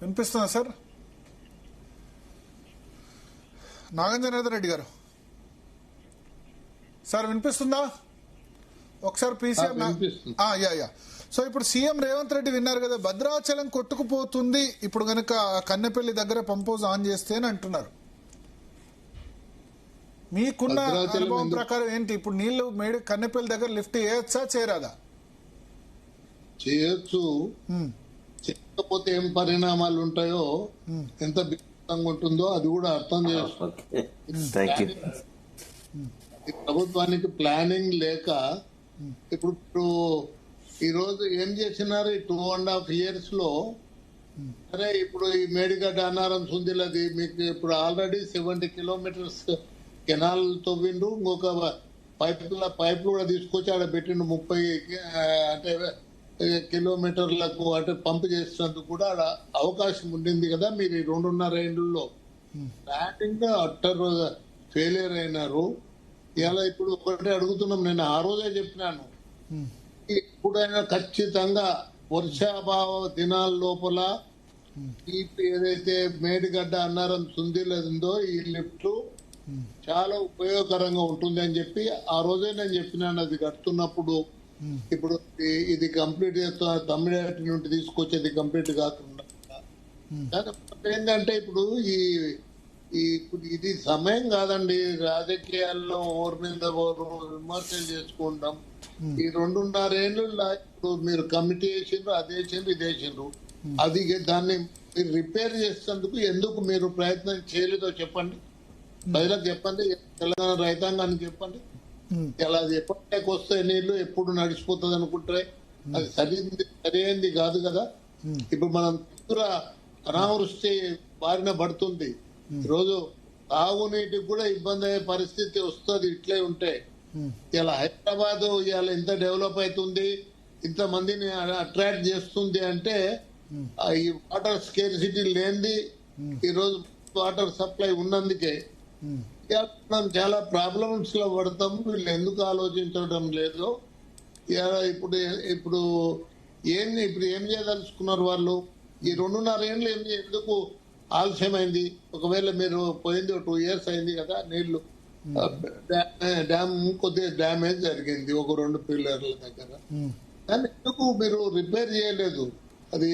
వినిపిస్తుందా సార్? నాగేంద్ర రెడ్డి గారు సార్ వినిపిస్తుందా? ఒకసారి పీసీఎం యా. సో ఇప్పుడు సీఎం రేవంత్ రెడ్డి విన్నారు కదా, భద్రాచలం కొట్టుకుపోతుంది ఇప్పుడు గనక కన్నెపల్లి దగ్గర పంప్ హౌస్ ఆన్ చేస్తే అని అంటున్నారు. మీకున్న అనుభవం ప్రకారం ఏంటి? ఇప్పుడు నీళ్లు కన్నెపల్లి దగ్గర లిఫ్ట్ చేయొచ్చా చేయరాదా? చేయొచ్చు. చేయకపోతే ఏం పరిణామాలు ఉంటాయో, ఎంత విస్తృతంగా ఉంటుందో అది కూడా అర్థం చేసుకోవాలి. ప్రభుత్వానికి ప్లానింగ్ లేక ఇప్పుడు ఈ రోజు ఏం చేసినారు ఈ 2.5 years లో? సరే, ఇప్పుడు ఈ మేడిగడ్డ అన్నారం సుందిలది మీకు ఇప్పుడు ఆల్రెడీ 70 kilometers కెనాల్ తవ్విండు. ఇంకొక పైపులు కూడా తీసుకొచ్చి ఆడ పెట్టిండు 30 అంటే కిలోమీటర్లకు అంటే పంప్ చేసినందుకు కూడా ఆడ అవకాశం ఉండింది కదా. మీరు 2.5 ఏళ్లలో ప్లానింగ్ అట్టర్ ఫెయిలియర్ అయినారు. ఇలా ఇప్పుడు ఒకటే అడుగుతున్నాం, నేను ఆ రోజే చెప్పినాను, ఇప్పుడైనా ఖచ్చితంగా వర్షాభావ దినాల లోపల ఏదైతే మేడిగడ్డ అన్నారం సుందిలదో ఈ లిఫ్ట్ చాలా ఉపయోగకరంగా ఉంటుంది అని చెప్పి ఆ రోజే నేను చెప్పినాను. అది కడుతున్నప్పుడు ఇప్పుడు ఇది కంప్లీట్ చేస్తా, తమిళనాటి నుండి తీసుకొచ్చేది కంప్లీట్ కాకుండా. ఏంటంటే ఇప్పుడు ఇప్పుడు ఇది సమయం కాదండి రాజకీయాల్లో ఓరి మీద ఓరు విమర్శలు చేసుకుంటాం. ఈ 2.5 ఏళ్ళు ఇప్పుడు మీరు కమిటీ వేసిండ్రు, అది వేసిండ్రు, ఇది వేసిండ్రు, అది దాన్ని మీరు రిపేర్ చేసేందుకు ఎందుకు మీరు ప్రయత్నం చేయలేదో చెప్పండి, ప్రజలకు చెప్పండి, తెలంగాణ రైతాంగానికి చెప్పండి. ఇలా అది ఎప్పటికి వస్తాయి నీళ్లు, ఎప్పుడు నడిచిపోతుంది అనుకుంటే అది సరైనది కాదు కదా. ఇప్పుడు మనం అనావృష్టి బారిన పడుతుంది. ఈరోజు తాగునీటికి కూడా ఇబ్బంది అయ్యే పరిస్థితి వస్తుంది ఇట్లే ఉంటే. ఇలా హైదరాబాద్ ఇవాళ ఇంత డెవలప్ అవుతుంది, ఇంత మందిని అట్రాక్ట్ చేస్తుంది అంటే ఈ వాటర్ స్కేర్సిటీ లేనిది, ఈరోజు వాటర్ సప్లై ఉన్నందుకే మనం చాలా ప్రాబ్లమ్స్ లో పడతాం. వీళ్ళు ఎందుకు ఆలోచించడం లేదు? ఇప్పుడు ఇప్పుడు ఏం చేయదలుచుకున్నారు వాళ్ళు? ఈ 2.5 ఏళ్ళు ఎందుకు ఆలస్యమైంది? ఒకవేళ మీరు పోయింది 2 years అయింది కదా, నీళ్లు డ్యామ్ కొద్దిగా డ్యామేజ్ జరిగింది ఒక 2 పిల్లర్ల దగ్గర. దాన్ని ఎందుకు మీరు రిపేర్ చేయలేదు? అది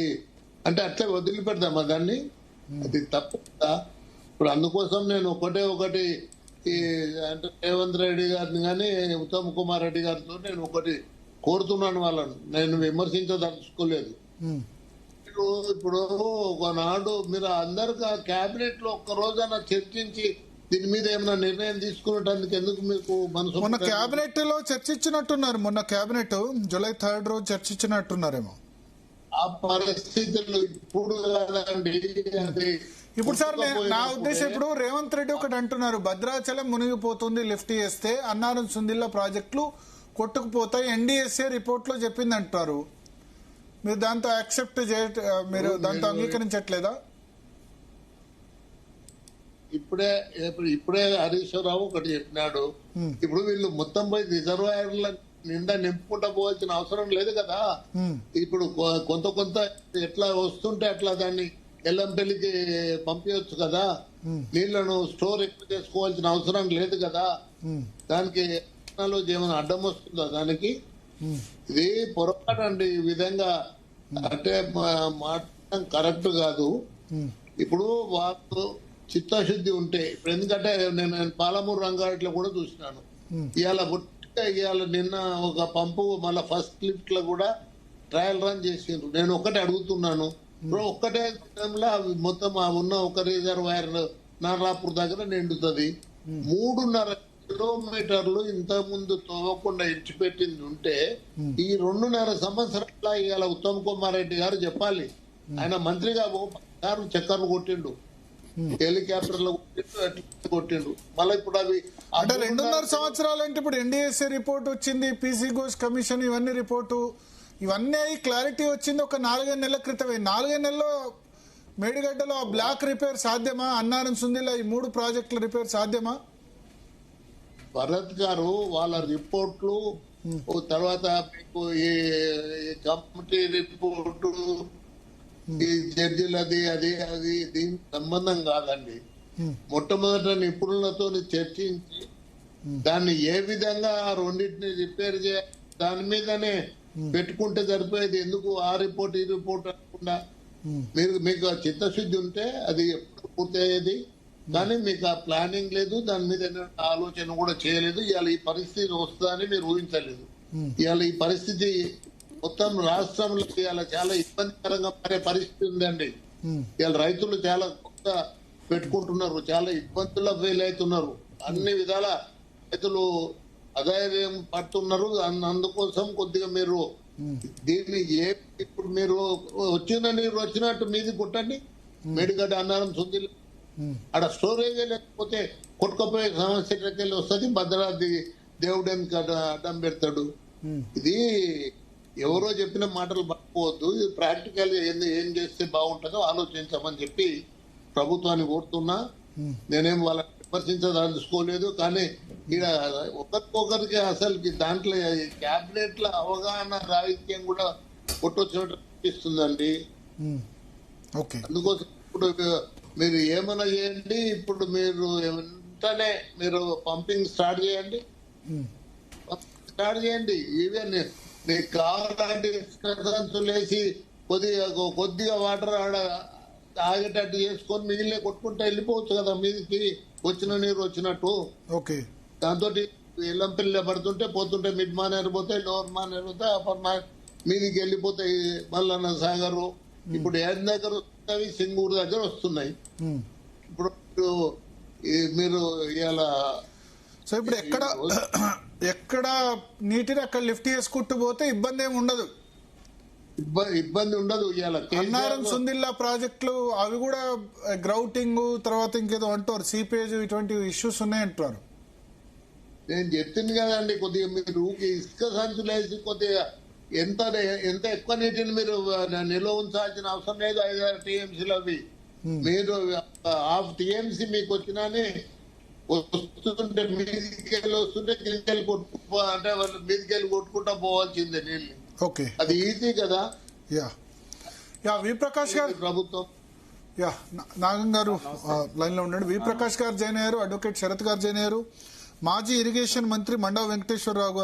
అంటే అట్లా వదిలిపెడదామా దాన్ని? అది తప్పు కదా. ఇప్పుడు అందుకోసం నేను ఒకటి అంటే రేవంత్ రెడ్డి గారిని కానీ ఉత్తమ్ కుమార్ రెడ్డి గారితో నేను ఒకటి కోరుతున్నాను, వాళ్ళను నేను విమర్శించదలుచుకోలేదు. ఇప్పుడు ఒకనాడు మీరు అందరు కేబినెట్ లో ఒక్క రోజైనా చర్చించి దీని మీద ఏమైనా నిర్ణయం తీసుకునేటందుకు ఎందుకు మీకు మనసు? మొన్న కేబినెట్ లో చర్చించినట్టున్నారు, మొన్న కేబినెట్ July 3rd రోజు చర్చించినట్టున్నారేమో. ఆ పరిస్థితులు ఇప్పుడు కాదండి. అది ఇప్పుడు సార్ నా ఉద్దేశం, ఇప్పుడు రేవంత్ రెడ్డి ఒకటి అంటున్నారు, భద్రాచలం మునిగిపోతుంది లిఫ్ట్ చేస్తే, అన్నారం సుందిల్ల ప్రాజెక్టులు కొట్టుకుపోతాయి, NDSA రిపోర్ట్ లో చెప్పింది అంటారు. మీరు దాంతో యాక్సెప్ట్ మీరు దాంతో అంగీకరించట్లేదా? ఇప్పుడే హరీశ్వరరావు ఒకటి చెప్పినాడు. ఇప్పుడు వీళ్ళు మొత్తం పోయి రిజర్వాయర్ల నిండా నింపుకుంటా పోవాల్సిన అవసరం లేదు కదా. ఇప్పుడు కొంత ఎట్లా వస్తుంటే అట్లా దాన్ని ఎల్లంపల్లికి పంపించవచ్చు కదా. నీళ్లను స్టోర్ ఎక్కువ చేసుకోవాల్సిన అవసరం లేదు కదా. దానికి టెక్నాలజీ ఏమైనా అడ్డం వస్తుందా దానికి? ఇది పొరపాటు అండి. ఈ విధంగా అంటే మాట్లాడడం కరెక్ట్ కాదు. ఇప్పుడు వాళ్ళు చిత్తశుద్ధి ఉంటే, ఇప్పుడు ఎందుకంటే నేను పాలమూరు రంగారెడ్డిలో కూడా చూసినాను. ఇవాళ నిన్న ఒక పంపు మళ్ళీ ఫస్ట్ లిఫ్ట్ లో కూడా ట్రయల్ రన్ చేసిండ్రు. నేను ఒకటే అడుగుతున్నాను, ఇప్పుడు ఒక్కటే సమయంలో అవి మొత్తం ఉన్న ఒక రిజర్వాయర్ నారాపూర్ దగ్గర నిండుతుంది. 3.5 kilometers ఇంత ముందు తవ్వకుండా ఇచ్చిపెట్టింది ఉంటే ఈ 2.5 సంవత్సరాల ఇవాళ ఉత్తమ్ కుమార్ రెడ్డి గారు చెప్పాలి. ఆయన మంత్రిగా చక్కర్లు కొట్టిండు, హెలికాప్టర్లు కొట్టిండు. మళ్ళీ ఇప్పుడు అవి అంటే 2.5 సంవత్సరాలు అంటే ఇప్పుడు NDSA రిపోర్ట్ వచ్చింది, PC ఘోష్ కమిషన్ ఇవన్నీ రిపోర్టు, ఇవన్నీ క్లారిటీ వచ్చింది ఒక 4-5 నెలల క్రితమే. 4-5 నెలల్లో మేడిగడ్డలో బ్లాక్ రిపేర్ సాధ్యమా? అన్నారం సుందిల్ల ఈ 3 ప్రాజెక్టుల రిపేర్ సాధ్యమా? భరత్ గారు వాళ్ళ రిపోర్ట్లు తర్వాత మీకు ఈ కమిటీ రిపోర్టు ఈ జడ్జిలది అది అది దీనికి సంబంధం కాదండి. మొట్టమొదట నిపుణులతో చర్చించి దాన్ని ఏ విధంగా ఆ రెండింటిని రిపేర్ చేయాలి దాని మీదనే పెట్టుకుంటే సరిపోయేది. ఎందుకు ఆ రిపోర్ట్ ఈ రిపోర్ట్ అనకుండా మీకు ఆ చిత్తశుద్ధి ఉంటే అది ఎప్పుడు పూర్తయ్యేది. కానీ మీకు ఆ ప్లానింగ్ లేదు, దాని మీద ఆలోచన కూడా చేయలేదు. ఇవాళ ఈ పరిస్థితి వస్తుందని మీరు ఊహించలేదు. ఇవాళ ఈ పరిస్థితి మొత్తం రాష్ట్రంలో ఇవాళ చాలా ఇబ్బందికరంగా మారే పరిస్థితి ఉందండి. ఇవాళ రైతులు చాలా కొత్త పెట్టుకుంటున్నారు, చాలా ఇబ్బందుల్లో ఫెయిల్ అవుతున్నారు. అన్ని విధాల రైతులు అధైర్యం పడుతున్నారు. అందుకోసం కొద్దిగా మీరు దీన్ని ఇప్పుడు మీరు వచ్చిన నీరు వచ్చినట్టు మీది కొట్టండి. మేడిగడ్డ అన్నారం సుందిల్ ఆడ స్టోరేజ్ లేకపోతే కొట్టుకపోయే సమస్యకి వస్తుంది. భద్రాద్రి దేవుడని అడ్డం పెడతాడు. ఇది ఎవరో చెప్పిన మాటలు పట్టుకోవద్దు. ఇది ప్రాక్టికల్ ఏం చేస్తే బాగుంటుందో ఆలోచించమని చెప్పి ప్రభుత్వాన్ని కోరుతున్నా. నేనేం వాళ్ళని విమర్శించదలుచుకోలేదు. కానీ ఇక్కడ ఒకరికొకరికి అసలు దాంట్లో క్యాబినెట్ లో అవగాహన రాహిత్యం కూడా కొట్టొచ్చినట్టు అనిపిస్తుందండి. అందుకోసం ఇప్పుడు మీరు ఏమైనా చేయండి. ఇప్పుడు మీరు వెంటనే మీరు పంపింగ్ స్టార్ట్ చేయండి. ఈవెన్ మీకు కావాలంటే లేసి కొద్దిగా వాటర్ ఆడ ఆగేటట్టు చేసుకొని మిగిలిన కొట్టుకుంటా వెళ్ళిపోవచ్చు కదా మీదికి. వచ్చిన నీరు వచ్చినట్టు దాంతో ఎల్లంపల్లి పడుతుంటే పోతుంటే మిడ్ మానేరు పోతాయి, లోవర్ మానేరు పోతాయి, అప్పర్ మీదికి వెళ్ళిపోతాయి. మల్లన్న సాగరు ఇప్పుడు ఏం దగ్గర వస్తాయి, సింగూరు దగ్గర వస్తున్నాయి. ఇప్పుడు మీరు ఇలా సో ఇప్పుడు ఎక్కడ నీటిని అక్కడ లిఫ్ట్ చేసుకుంటూ పోతే ఇబ్బంది ఏమి ఉండదు, ఇబ్బంది ఉండదు. అన్నారం సుందిల్లా ప్రాజెక్టులు అవి కూడా గ్రౌటింగ్ తర్వాత ఇంకేదో అంటారు, సీపేజ్, ఇటువంటి ఇష్యూస్ ఉన్నాయంటారు. నేను చెప్తుంది కదండి, కొద్దిగా మీరు ఇసుక సంచులేసి కొద్దిగా ఎంత ఎక్కువ నీటిని మీరు నిల్వ ఉంచాల్సిన అవసరం లేదు. 5-6 టీఎంసీలు అవి మీరు హాఫ్ టీఎంసీ మీకు వచ్చినానే వస్తుంటే మీదికెళ్ళి వస్తుంటే కిందకెళ్ళి అంటే వాళ్ళు మీదికెళ్ళి కొట్టుకుంటా పోవాల్సిందే నీళ్ళు. అది ఈజీ కదా. వి ప్రకాష్ గారు ప్రభుత్వం నాగం గారు లైన్ లో ఉండండి. వి ప్రకాష్ గారు జాయిన్ అయ్యారు, అడ్వకేట్ శరత్ గారు జాయిన్ అయ్యారు, మాజీ ఇరిగేషన్ మంత్రి మండవ వెంకటేశ్వరరావు గారు.